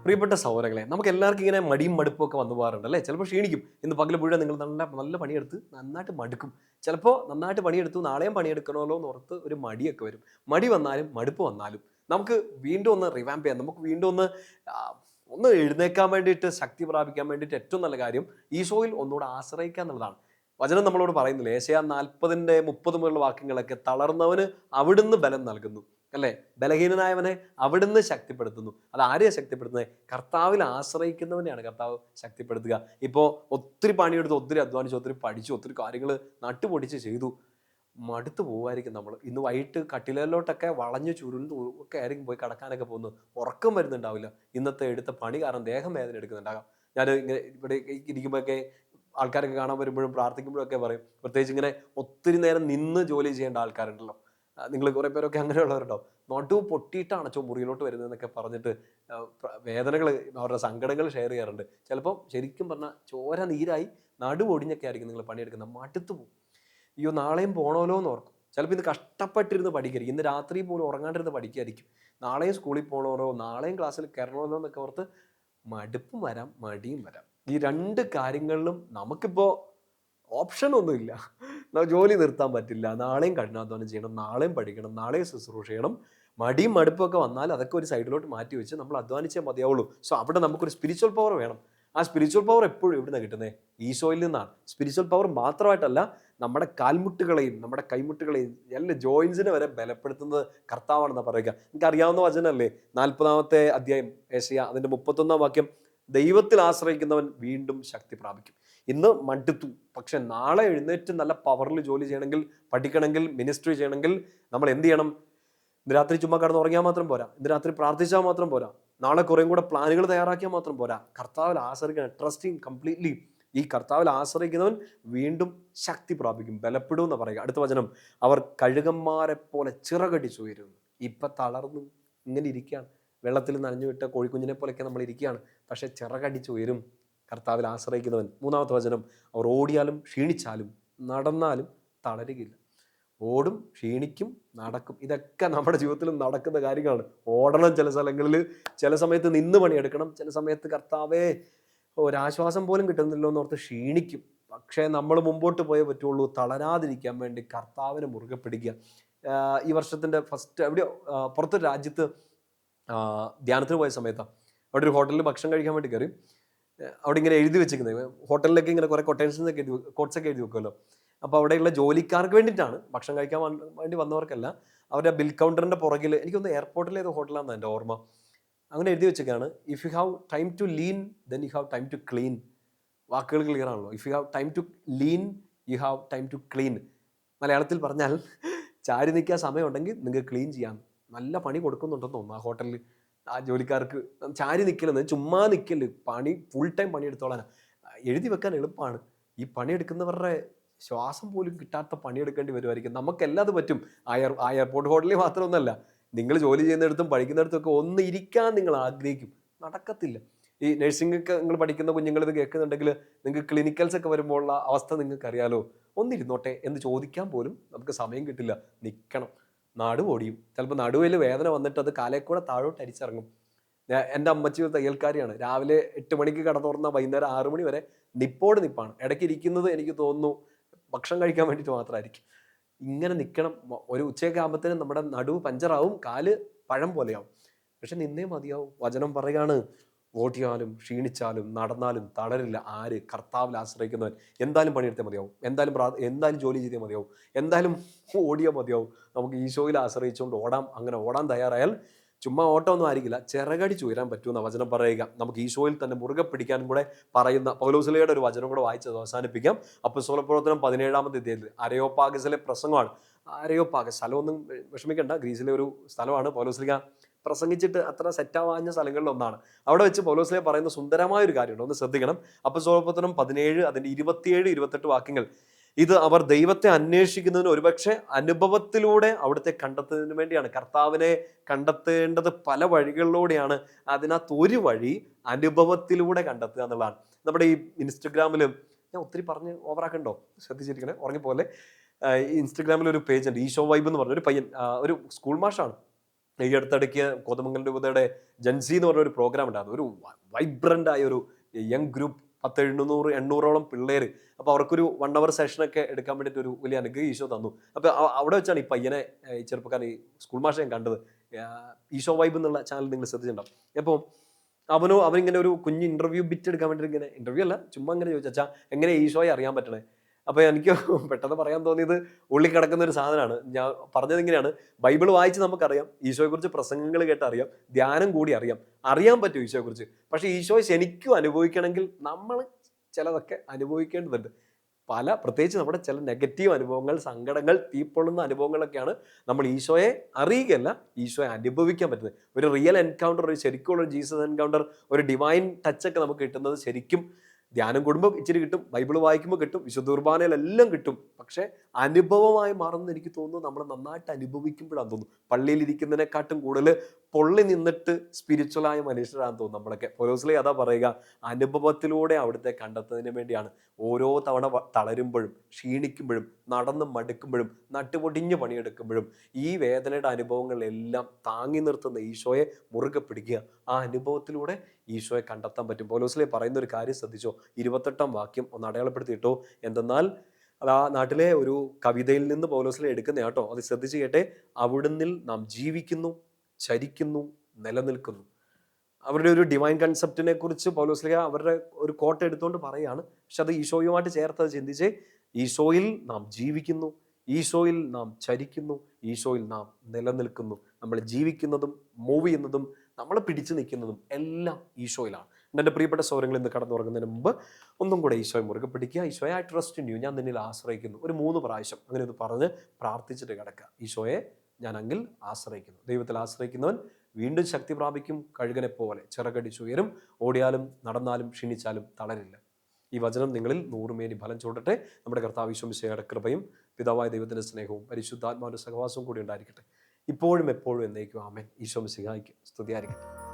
പ്രിയപ്പെട്ട സഹോദരങ്ങളെ, നമുക്ക് എല്ലാവർക്കും ഇങ്ങനെ മടിയും മടുപ്പും ഒക്കെ വന്നു പോകാറുണ്ട് അല്ലേ? ചിലപ്പോൾ ക്ഷീണിക്കും. ഇന്ന് പകൽ മുഴുവൻ നിങ്ങൾ നല്ല നല്ല പണിയെടുത്ത് നന്നായിട്ട് മടുക്കും. ചിലപ്പോൾ നന്നായിട്ട് പണിയെടുത്തു നാളെയും പണിയെടുക്കണമല്ലോ എന്ന് ഓർത്ത് ഒരു മടിയൊക്കെ വരും. മടി വന്നാലും മടുപ്പ് വന്നാലും നമുക്ക് വീണ്ടും ഒന്ന് റിവാമ്പ് ചെയ്യാം. നമുക്ക് വീണ്ടും ആ, ഒന്ന് എഴുന്നേക്കാൻ വേണ്ടിയിട്ട്, ശക്തി പ്രാപിക്കാൻ വേണ്ടിയിട്ട് ഏറ്റവും നല്ല കാര്യം ഈശോയിൽ ഒന്നുകൂടെ ആശ്രയിക്കുക എന്നുള്ളതാണ്. വചനം നമ്മളോട് പറയുന്നില്ല, ഏശയ്യാ 40:30 മുതലുള്ള വാക്യങ്ങളൊക്കെ തളർന്നവന് അവിടുന്ന് ബലം നൽകുന്നു അല്ലേ? ബലഹീനനായവനെ അവിടുന്ന് ശക്തിപ്പെടുത്തുന്നു. അത് ആരെയാണ് ശക്തിപ്പെടുത്തുന്നത്? കർത്താവിൽ ആശ്രയിക്കുന്നവനെയാണ് കർത്താവ് ശക്തിപ്പെടുത്തുക. ഇപ്പോൾ ഒത്തിരി പണിയെടുത്ത്, ഒത്തിരി അധ്വാനിച്ചു, ഒത്തിരി പഠിച്ചു, ഒത്തിരി കാര്യങ്ങൾ നട്ടുപൊടിച്ച് ചെയ്തു, മടുത്തു പോവായിരിക്കും നമ്മൾ. ഇന്ന് വൈകിട്ട് കട്ടിലോട്ടൊക്കെ വളഞ്ഞു ചുരുണ്ട് ഒക്കെ ആയിരിക്കും പോയി കിടക്കാനൊക്കെ പോകുന്നത്. ഉറക്കം വരുന്നുണ്ടാവില്ല. ഇന്നത്തെ എടുത്ത പണി കാരണം ദേഹം വേദന എടുക്കുന്നുണ്ടാകാം. ഞാൻ ഇങ്ങനെ ഇവിടെ ഇരിക്കുമ്പോഴൊക്കെ ആൾക്കാരൊക്കെ കാണാൻ വരുമ്പോഴും പ്രാർത്ഥിക്കുമ്പോഴും ഒക്കെ പറയും, പ്രത്യേകിച്ച് ഇങ്ങനെ ഒത്തിരി നേരം നിന്ന് ജോലി ചെയ്യേണ്ട ആൾക്കാരുണ്ടല്ലോ, നിങ്ങൾ കുറേ പേരൊക്കെ അങ്ങനെയുള്ളവരുണ്ടാവും. നടു പൊട്ടിയിട്ടാണ് മുറിയിലോട്ട് വരുന്നതെന്നൊക്കെ പറഞ്ഞിട്ട് വേദനകൾ, അവരുടെ സങ്കടങ്ങൾ ഷെയർ ചെയ്യാറുണ്ട്. ചിലപ്പോൾ ശരിക്കും പറഞ്ഞാൽ ചോര നീരായി നടുവൊടിഞ്ഞൊക്കെ ആയിരിക്കും നിങ്ങൾ പണിയെടുക്കുന്നത്. മടുത്തു പോകും. അയ്യോ നാളെയും പോകണമല്ലോ എന്ന് ഓർക്കും. ചിലപ്പോൾ ഇത് കഷ്ടപ്പെട്ടിരുന്ന് പഠിക്കരുത്, ഇന്ന് രാത്രി പോലും ഉറങ്ങാണ്ടിരുന്ന് പഠിക്കായിരിക്കും. നാളെയും സ്കൂളിൽ പോകണമല്ലോ, നാളെയും ക്ലാസ്സിൽ കയറണമല്ലോ എന്നൊക്കെ ഓർത്ത് മടുപ്പും വരാം, മടിയും വരാം. ഈ രണ്ട് കാര്യങ്ങളിലും നമുക്കിപ്പോൾ ഓപ്ഷനൊന്നുമില്ല. ജോലി നിർത്താൻ പറ്റില്ല. നാളെയും കഠിനാധ്വാനം ചെയ്യണം, നാളെയും പഠിക്കണം, നാളെയും ശുശ്രൂഷ ചെയ്യണം. മടിയും മടുപ്പൊക്കെ വന്നാൽ അതൊക്കെ ഒരു സൈഡിലോട്ട് മാറ്റി വെച്ച് നമ്മൾ അധ്വാനിച്ചേ മതിയാവുള്ളൂ. സോ അവിടെ നമുക്കൊരു സ്പിരിച്വൽ പവർ വേണം. ആ സ്പിരിച്വൽ പവർ എപ്പോഴും എവിടുന്നാണ് കിട്ടുന്നത്? ഈശോയിൽ നിന്നാണ്. സ്പിരിച്വൽ പവർ മാത്രമായിട്ടല്ല, നമ്മുടെ കാൽമുട്ടുകളെയും നമ്മുടെ കൈമുട്ടുകളെയും എല്ലാ ജോയിൻസിനെ വരെ ബലപ്പെടുത്തുന്നത് കർത്താവാണെന്ന് പറയുക. നിങ്ങൾക്ക് അറിയാവുന്ന വചനമല്ലേ? 40-ാമത്തെ അധ്യായം ഏശയ്യാ അതിൻ്റെ 31-ാം വാക്യം, ദൈവത്തിൽ ആശ്രയിക്കുന്നവൻ വീണ്ടും ശക്തി പ്രാപിക്കും. ഇന്ന് മടുത്തു, പക്ഷെ നാളെ എഴുന്നേറ്റ് നല്ല പവറിൽ ജോലി ചെയ്യണമെങ്കിൽ, പഠിക്കണമെങ്കിൽ, മിനിസ്ട്രി ചെയ്യണമെങ്കിൽ നമ്മൾ എന്ത് ചെയ്യണം? ഇന്ന് രാത്രി ചുമ്മാ കടന്ന് ഉറങ്ങിയാൽ മാത്രം പോരാ. ഇന്ന് രാത്രി പ്രാർത്ഥിച്ചാൽ മാത്രം പോരാ. നാളെ കുറേയും കൂടെ പ്ലാനുകൾ തയ്യാറാക്കിയാൽ മാത്രം പോരാ. കർത്താവിൽ ആശ്രയിക്കണം. Trusting completely. ഈ കർത്താവിൽ ആശ്രയിക്കുന്നവൻ വീണ്ടും ശക്തി പ്രാപിക്കും, ബലപ്പെടും എന്ന് പറയുക. അടുത്ത വചനം, അവർ കഴുകന്മാരെ പോലെ ചിറകടിച്ചു ഉയരുന്നു. ഇപ്പം തളർന്നു ഇങ്ങനെ ഇരിക്കുകയാണ്. വെള്ളത്തിൽ നനഞ്ഞു വിട്ട കോഴിക്കുഞ്ഞിനെ പോലെയൊക്കെ നമ്മൾ ഇരിക്കുകയാണ്. പക്ഷെ ചിറകടിച്ചു ഉയരും കർത്താവിൽ ആശ്രയിക്കുന്നവൻ. 3-ാമത്തെ വചനം, അവർ ഓടിയാലും ക്ഷീണിച്ചാലും നടന്നാലും തളരുകയില്ല. ഓടും, ക്ഷീണിക്കും, നടക്കും. ഇതൊക്കെ നമ്മുടെ ജീവിതത്തിൽ നടക്കുന്ന കാര്യങ്ങളാണ്. ഓടണം ചില സ്ഥലങ്ങളിൽ, ചില സമയത്ത് നിന്ന് പണിയെടുക്കണം, ചില സമയത്ത് കർത്താവേ ഒരാശ്വാസം പോലും കിട്ടുന്നില്ലോ എന്നോർത്ത് ക്ഷീണിക്കും. പക്ഷേ നമ്മൾ മുമ്പോട്ട് പോയേ പറ്റുള്ളൂ. തളരാതിരിക്കാൻ വേണ്ടി കർത്താവിനെ മുറുകെ പിടിക്കുക. ഈ വർഷത്തിൻ്റെ ഫസ്റ്റ് എവിടെയോ പുറത്തൊരു രാജ്യത്ത് ധ്യാനത്തിന് പോയ സമയത്താണ്. അവിടെ ഒരു ഹോട്ടലിൽ ഭക്ഷണം കഴിക്കാൻ വേണ്ടി കയറി. അവിടെ ഇങ്ങനെ എഴുതി വെച്ചിരിക്കുന്നത്, ഹോട്ടലിലൊക്കെ ഇങ്ങനെ കുറേ കൊട്ടേഷൻസ് ഒക്കെ കോട്ട്സ് ഒക്കെ എഴുതി വെക്കുമല്ലോ. അപ്പോൾ അവിടെയുള്ള ജോലിക്കാർക്ക് വേണ്ടിയിട്ടാണ്, ഭക്ഷണം കഴിക്കാൻ വേണ്ടി വന്നവർക്കല്ല. അവരുടെ ബിൽ കൗണ്ടറിൻ്റെ പുറകിൽ, എനിക്കൊന്ന് എയർപോർട്ടിലെ ഏതോ ഹോട്ടലാണെന്ന് എൻ്റെ ഓർമ്മ, അങ്ങനെ എഴുതി വെച്ചൊക്കെയാണ്, if you have time to lean then you have time to clean. വാക്കുകൾ ക്ലിയർ ആണല്ലോ. If you have time to lean you have time to clean. മലയാളത്തിൽ പറഞ്ഞാൽ, ചാരി നിൽക്കാൻ സമയമുണ്ടെങ്കിൽ നിങ്ങൾക്ക് ക്ലീൻ ചെയ്യാം. നല്ല പണി കൊടുക്കുന്നുണ്ടെന്ന് തോന്നുന്നു ആ ഹോട്ടലിൽ. ആ ജോലിക്കാർക്ക് ചാരി നിൽക്കലെന്ന്, ചുമ്മാ നിൽക്കല്, പണി ഫുൾ ടൈം പണിയെടുത്തോളാനാണ്. എഴുതി വെക്കാൻ എളുപ്പമാണ്. ഈ പണിയെടുക്കുന്നവരുടെ ശ്വാസം പോലും കിട്ടാത്ത പണിയെടുക്കേണ്ടി വരുമായിരിക്കും. നമുക്കെല്ലാം അത് പറ്റും. ആ എയർപോർട്ട് ഹോട്ടലിൽ മാത്രമൊന്നുമല്ല, നിങ്ങൾ ജോലി ചെയ്യുന്നിടത്തും പഠിക്കുന്നിടത്തും ഒക്കെ ഒന്ന് ഇരിക്കാൻ നിങ്ങൾ ആഗ്രഹിക്കും, നടക്കത്തില്ല. ഈ നഴ്സിംഗൊക്കെ നിങ്ങൾ പഠിക്കുന്ന കുഞ്ഞുങ്ങൾ ഇത് കേൾക്കുന്നുണ്ടെങ്കിൽ, നിങ്ങൾക്ക് ക്ലിനിക്കൽസ് ഒക്കെ വരുമ്പോൾ ഉള്ള അവസ്ഥ നിങ്ങൾക്ക് അറിയാലോ. ഒന്നിരുന്നോട്ടെ എന്ന് ചോദിക്കാൻ പോലും നമുക്ക് സമയം കിട്ടില്ല. നിൽക്കണം, നടുവൊടിയും. ചിലപ്പോൾ നടുവിൽ വേദന വന്നിട്ട് അത് കാലേക്കൂടെ താഴോട്ട് അരിച്ചിറങ്ങും. എൻ്റെ അമ്മച്ചി ഒരു തയ്യൽക്കാരിയാണ്. രാവിലെ 8 മണിക്ക് കട തുറന്ന വൈകുന്നേരം 6 മണി വരെ നിപ്പാണ്. ഇടയ്ക്ക് ഇരിക്കുന്നത് എനിക്ക് തോന്നുന്നു ഭക്ഷണം കഴിക്കാൻ വേണ്ടിയിട്ട് മാത്രമായിരിക്കും. ഇങ്ങനെ നിൽക്കണം. ഒരു ഉച്ചയൊക്കെ ആകുമ്പോഴത്തേനും നമ്മുടെ നടുവ് പഞ്ചറാവും, കാല് പഴം പോലെയാവും. പക്ഷെ നിന്നേ മതിയാവും. വചനം പറയുകയാണ്, ഓടിയാലും ക്ഷീണിച്ചാലും നടന്നാലും തളരില്ല. ആര്? കർത്താവിൽ ആശ്രയിക്കുന്നവൻ. എന്തായാലും പണിയെടുത്തേ മതിയാവും, എന്തായാലും ജോലി ചെയ്തേ മതിയാവും, എന്തായാലും ഓടിയാൽ മതിയാവും. നമുക്ക് ഈശോയിൽ ആശ്രയിച്ചുകൊണ്ട് ഓടാം. അങ്ങനെ ഓടാൻ തയ്യാറായാൽ ചുമ്മാ ഓട്ടമൊന്നും ആയിരിക്കില്ല, ചിറകടിച്ച് ഉയരാൻ പറ്റുമെന്ന വചനം പറയുക. നമുക്ക് ഈശോയിൽ തന്നെ മുറുകെ പിടിക്കാനും കൂടെ പറയുന്ന പൗലോസ്ലീഹയുടെ ഒരു വചനം കൂടെ വായിച്ചത് അവസാനിപ്പിക്കാം. അപ്പോസ്തല പ്രവർത്തനം 17-ാമത്തെ അധ്യായത്തിൽ അരയോപ്പാഗസിലെ പ്രസംഗമാണ്. അരയോപ്പാഗസ് സ്ഥലമൊന്നും വിഷമിക്കേണ്ട, ഗ്രീസിലെ ഒരു സ്ഥലമാണ്. പൗലോസ്ലീഹ പ്രസംഗിച്ചിട്ട് അത്ര സെറ്റാവാഞ്ഞ സ്ഥലങ്ങളിൽ ഒന്നാണ്. അവിടെ വെച്ച് പൗലോസ്ലീഹ പറയുന്ന സുന്ദരമായ ഒരു കാര്യമുണ്ട്, ഒന്ന് ശ്രദ്ധിക്കണം. അപ്പോസ്തല പ്രവർത്തനം 17 അതിൻ്റെ 27-28 വാക്യങ്ങൾ. ഇത് അവർ ദൈവത്തെ അന്വേഷിക്കുന്നതിന് ഒരുപക്ഷെ അനുഭവത്തിലൂടെ അവിടുത്തെ കണ്ടെത്തുന്നതിന് വേണ്ടിയാണ്. കർത്താവിനെ കണ്ടെത്തേണ്ടത് പല വഴികളിലൂടെയാണ്. അതിനകത്ത് ഒരു വഴി അനുഭവത്തിലൂടെ കണ്ടെത്തുക എന്നുള്ളതാണ്. നമ്മുടെ ഈ ഇൻസ്റ്റഗ്രാമിലും, ഞാൻ ഒത്തിരി പറഞ്ഞ് ഓവറാക്കണ്ടോ, ശ്രദ്ധിച്ചിരിക്കണേ, ഉറങ്ങിപ്പോലെ. ഇൻസ്റ്റഗ്രാമിൽ ഒരു പേജ് ഉണ്ട്, ഈശോ വൈബ് എന്ന് പറഞ്ഞ ഒരു പയ്യൻ, ഒരു സ്കൂൾ മാഷാണ്. ഈ അടുത്തിടയ്ക്ക് കോതമംഗലം രൂപതയുടെ ജൻസി എന്ന് പറഞ്ഞ ഒരു പ്രോഗ്രാം ഉണ്ടായിരുന്നു. ഒരു വൈബ്രൻ്റ് ആയ ഒരു യങ് ഗ്രൂപ്പ്, 800 പിള്ളേർ. അപ്പോൾ അവർക്കൊരു 1 hour സെഷനൊക്കെ എടുക്കാൻ വേണ്ടിയിട്ട് ഒരു വലിയ അനുഗ്രഹം ഈശോ തന്നു. അപ്പോൾ അവിടെ വെച്ചാണ് ഈ പയ്യനെ, ഈ ചെറുപ്പക്കാരൻ, ഈ സ്കൂൾ മാഷെ ഞാൻ കണ്ടത്. ഈശോ വൈബ് എന്നുള്ള ചാനൽ നിങ്ങൾ ശ്രദ്ധിച്ചിട്ടുണ്ടാവും. അപ്പോൾ അവനിങ്ങനെ ഒരു കുഞ്ഞ് ഇൻ്റർവ്യൂ ബിറ്റ് എടുക്കാൻ വേണ്ടിയിട്ട്, ഇങ്ങനെ ഇൻ്റർവ്യൂ അല്ല, ചുമ്മാ ഇങ്ങനെ ചോദിച്ചു, അച്ഛാ എങ്ങനെ ഈശോയെ അറിയാൻ പറ്റണേ? അപ്പോൾ എനിക്ക് പെട്ടെന്ന് പറയാൻ തോന്നിയത്, ഉള്ളിൽ കിടക്കുന്ന ഒരു സാധനമാണ്. ഞാൻ പറഞ്ഞത് ഇങ്ങനെയാണ്: ബൈബിൾ വായിച്ച് നമുക്കറിയാം, ഈശോയെക്കുറിച്ച് പ്രസംഗങ്ങൾ കേട്ട് അറിയാം, ധ്യാനം കൂടി അറിയാൻ പറ്റും ഈശോയെക്കുറിച്ച്. പക്ഷേ ഈശോയെ ശരിക്കും അനുഭവിക്കണമെങ്കിൽ നമ്മൾ ചിലതൊക്കെ അനുഭവിക്കേണ്ടതുണ്ട്. പ്രത്യേകിച്ച് നമ്മുടെ ചില നെഗറ്റീവ് അനുഭവങ്ങൾ, സങ്കടങ്ങൾ, തീപ്പൊള്ളുന്ന അനുഭവങ്ങളൊക്കെയാണ് നമ്മൾ ഈശോയെ അറിയുകയല്ല, ഈശോയെ അനുഭവിക്കാൻ പറ്റുന്നത്. ഒരു റിയൽ എൻകൗണ്ടർ, ഒരു ശരിക്കുള്ള ഒരു ജീസസ് എൻകൗണ്ടർ, ഒരു ഡിവൈൻ ടച്ചൊക്കെ നമുക്ക് കിട്ടുന്നത് ശരിക്കും ധ്യാനം കൂടുമ്പോൾ ഇച്ചിരി കിട്ടും, ബൈബിൾ വായിക്കുമ്പോൾ കിട്ടും, വിശുദ്ധ കുർബാനയിലെല്ലാം കിട്ടും. പക്ഷെ അനുഭവമായി മാറുന്ന എനിക്ക് തോന്നുന്നു നമ്മൾ നന്നായിട്ട് അനുഭവിക്കുമ്പോഴാണ് തോന്നുന്നു. പള്ളിയിൽ ഇരിക്കുന്നതിനെക്കാട്ടും കൂടുതൽ പൊള്ളി നിന്നിട്ട് സ്പിരിച്വലായ മനുഷ്യരാണെന്ന് തോന്നുന്നു നമ്മളൊക്കെ. പൗലോസ്ലീ അതാ പറയുക, അനുഭവത്തിലൂടെ അവിടുത്തെ കണ്ടെത്തുന്നതിന് വേണ്ടിയാണ് ഓരോ തവണ തളരുമ്പോഴും, ക്ഷീണിക്കുമ്പോഴും, നടന്ന് മടുക്കുമ്പോഴും, നട്ടുപൊടിഞ്ഞ് പണിയെടുക്കുമ്പോഴും ഈ വേദനയുടെ അനുഭവങ്ങളെല്ലാം താങ്ങി നിർത്തുന്ന ഈശോയെ മുറുകെ പിടിക്കുക. ആ അനുഭവത്തിലൂടെ ഈശോയെ കണ്ടെത്താൻ പറ്റും. പൗലോസ്ലീ പറയുന്ന ഒരു കാര്യം ശ്രദ്ധിച്ചോ, 28-ാം വാക്യം ഒന്ന് അടയാളപ്പെടുത്തിയിട്ടോ. എന്തെന്നാൽ അത് ആ നാട്ടിലെ ഒരു കവിതയിൽ നിന്ന് പൗലോസ്ലീ എടുക്കുന്ന കേട്ടോ, അത് ശ്രദ്ധിച്ച് കേട്ടെ. അവിടുന്നിൽ നാം ജീവിക്കുന്നു, ചരിക്കുന്നു, നിലനിൽക്കുന്നു. അവരുടെ ഒരു ഡിവൈൻ കൺസെപ്റ്റിനെ കുറിച്ച് പൗലോസ്ലീഹ അവരുടെ ഒരു കോട്ട എടുത്തുകൊണ്ട് പറയുകയാണ്. പക്ഷെ അത് ഈശോയുമായിട്ട് ചേർത്ത് ചിന്തിച്ച്, ഈശോയിൽ നാം ജീവിക്കുന്നു, ഈശോയിൽ നാം ചരിക്കുന്നു, ഈശോയിൽ നാം നിലനിൽക്കുന്നു. നമ്മൾ ജീവിക്കുന്നതും മൂവ് ചെയ്യുന്നതും നമ്മൾ പിടിച്ചു നിൽക്കുന്നതും എല്ലാം ഈശോയിലാണ്. എൻ്റെ പ്രിയപ്പെട്ട സൗരങ്ങളിൽ നിന്ന് കടന്നുറങ്ങുന്നതിന് മുമ്പ് ഒന്നും കൂടെ ഈശോയെ മുറുകെ പിടിക്കുക. ഈശോയെ, ഐ ട്രസ്റ്റ് ഇൻ യു, ഞാൻ നിന്നിൽ ആശ്രയിക്കുന്നു. ഒരു 3 പ്രാവശ്യം അങ്ങനെ ഒന്ന് പറഞ്ഞ് പ്രാർത്ഥിച്ചിട്ട് കിടക്കുക. ഈശോയെ, ഞാൻ അങ്ങിൽ ആശ്രയിക്കുന്നു. ദൈവത്തിൽ ആശ്രയിക്കുന്നവൻ വീണ്ടും ശക്തി പ്രാപിക്കും, കഴുകനെ പോലെ ചിറകടിച്ചുയരും, ഓടിയാലും നടന്നാലും ക്ഷീണിച്ചാലും തളരില്ല. ഈ വചനം നിങ്ങളിൽ 100 മേനി ഫലം ചൂടട്ടെ. നമ്മുടെ കർത്താവ് യേശു മിശിഹായുടെ കൃപയും പിതാവായ ദൈവത്തിൻ്റെ സ്നേഹവും പരിശുദ്ധാത്മാവിൻ്റെ സഹവാസവും കൂടി ഉണ്ടായിരിക്കട്ടെ, ഇപ്പോഴും എപ്പോഴും എന്നേക്കും. ആമേൻ. ഈശോ മിശിഹായ്ക്ക് സ്തുതിയായിരിക്കട്ടെ.